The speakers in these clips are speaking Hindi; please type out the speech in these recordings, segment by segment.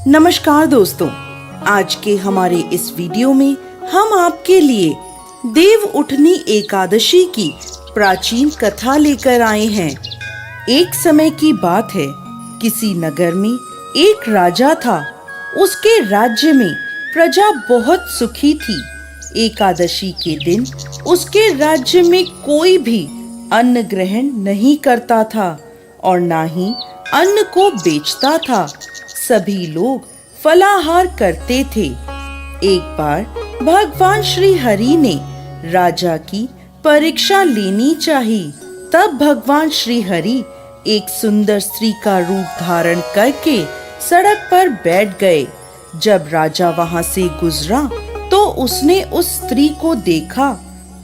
नमस्कार दोस्तों, आज के हमारे इस वीडियो में हम आपके लिए देव उठनी एकादशी की प्राचीन कथा लेकर आए हैं। एक समय की बात है, किसी नगर में एक राजा था। उसके राज्य में प्रजा बहुत सुखी थी। एकादशी के दिन उसके राज्य में कोई भी अन्न ग्रहण नहीं करता था और ना ही अन्न को बेचता था। सभी लोग फलाहार करते थे। एक बार भगवान श्री हरि ने राजा की परीक्षा लेनी चाहिए। तब भगवान श्री हरि एक सुंदर स्त्री का रूप धारण करके सड़क पर बैठ गए। जब राजा वहां से गुजरा तो उसने उस स्त्री को देखा।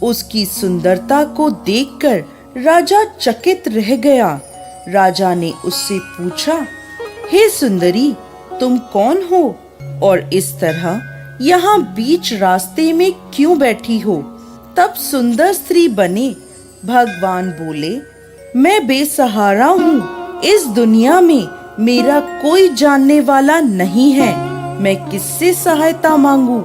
उसकी सुंदरता को देखकर राजा चकित रह गया। राजा ने उससे पूछा, हे सुंदरी, तुम कौन हो और इस तरह यहाँ बीच रास्ते में क्यों बैठी हो? तब सुंदर स्त्री बने भगवान बोले, मैं बेसहारा हूँ। इस दुनिया में मेरा कोई जानने वाला नहीं है। मैं किससे सहायता मांगू?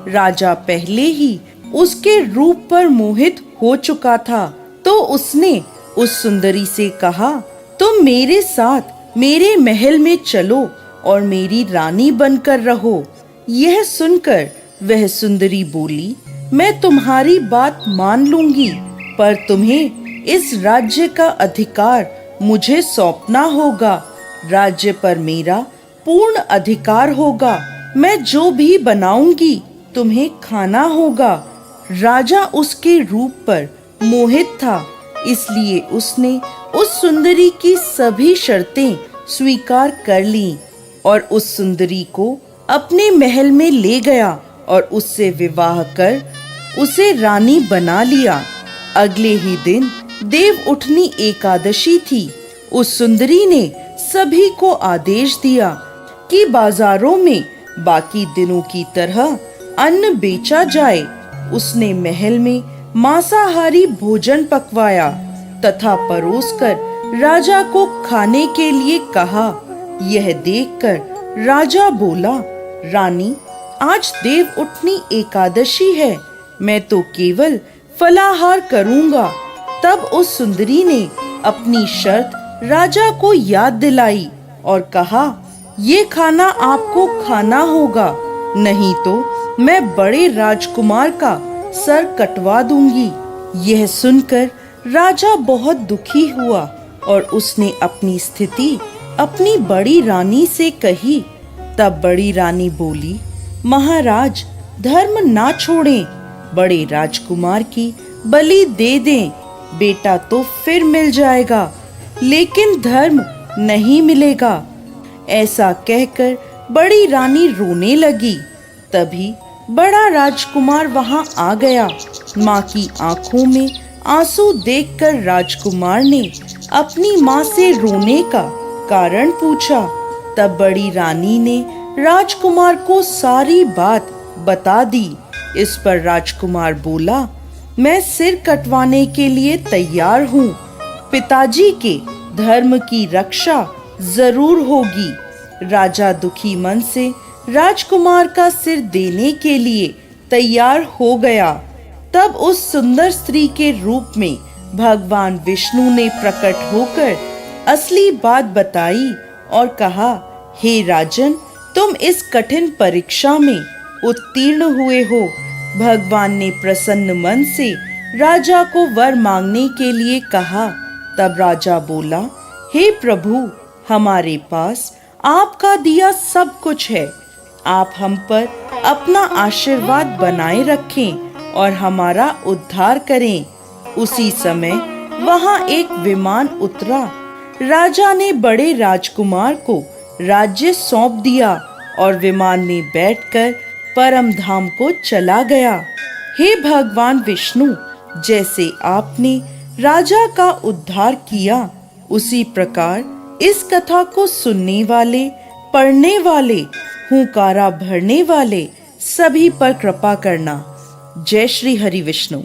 राजा पहले ही उसके रूप पर मोहित हो चुका था। तो उसने उस सुंदरी से कहा, तुम मेरे साथ मेरे महल में चलो और मेरी रानी बनकर रहो। यह सुनकर वह सुंदरी बोली, मैं तुम्हारी बात मान लूंगी, पर तुम्हें इस राज्य का अधिकार मुझे सौंपना होगा। राज्य पर मेरा पूर्ण अधिकार होगा। मैं जो भी बनाऊंगी तुम्हें खाना होगा। राजा उसके रूप पर मोहित था, इसलिए उसने उस सुंदरी की सभी शर्तें स्वीकार कर लीं और उस सुंदरी को अपने महल में ले गया और उससे विवाह कर उसे रानी बना लिया। अगले ही दिन देव उठनी एकादशी थी। उस सुंदरी ने सभी को आदेश दिया कि बाजारों में बाकी दिनों की तरह अन्न बेचा जाए। उसने महल में मांसाहारी भोजन पकवाया तथा परोसकर राजा को खाने के लिए कहा। यह देखकर राजा बोला, रानी, आज देव उठनी एकादशी है, मैं तो केवल फलाहार करूंगा। तब उस सुंदरी ने अपनी शर्त राजा को याद दिलाई और कहा, ये खाना आपको खाना होगा, नहीं तो मैं बड़े राजकुमार का सर कटवा दूंगी। यह सुनकर राजा बहुत दुखी हुआ और उसने अपनी स्थिति अपनी बड़ी रानी से कही। तब बड़ी रानी बोली, महाराज, धर्म ना छोड़ें, बड़े राजकुमार की बलि दे दें। बेटा तो फिर मिल जाएगा, लेकिन धर्म नहीं मिलेगा। ऐसा कहकर बड़ी रानी रोने लगी। तभी बड़ा राजकुमार वहां आ गया। माँ की आंखों में आंसू देखकर राजकुमार ने अपनी माँ से रोने का कारण पूछा। तब बड़ी रानी ने राजकुमार को सारी बात बता दी। इस पर राजकुमार बोला, मैं सिर कटवाने के लिए तैयार हूँ। पिताजी के धर्म की रक्षा जरूर होगी। राजा दुखी मन से राजकुमार का सिर देने के लिए तैयार हो गया। तब उस सुंदर स्त्री के रूप में भगवान विष्णु ने प्रकट होकर असली बात बताई और कहा, हे राजन, तुम इस कठिन परीक्षा में उत्तीर्ण हुए हो। भगवान ने प्रसन्न मन से राजा को वर मांगने के लिए कहा। तब राजा बोला, हे प्रभु, हमारे पास आपका दिया सब कुछ है। आप हम पर अपना आशीर्वाद बनाए रखें और हमारा उद्धार करें। उसी समय वहां एक विमान उतरा। राजा ने बड़े राजकुमार को राज्य सौंप दिया और विमान में बैठकर परम धाम को चला गया। हे भगवान विष्णु, जैसे आपने राजा का उद्धार किया, उसी प्रकार इस कथा को सुनने वाले, पढ़ने वाले, हुंकारा भरने वाले सभी पर कृपा करना। जय श्री हरि विष्णु।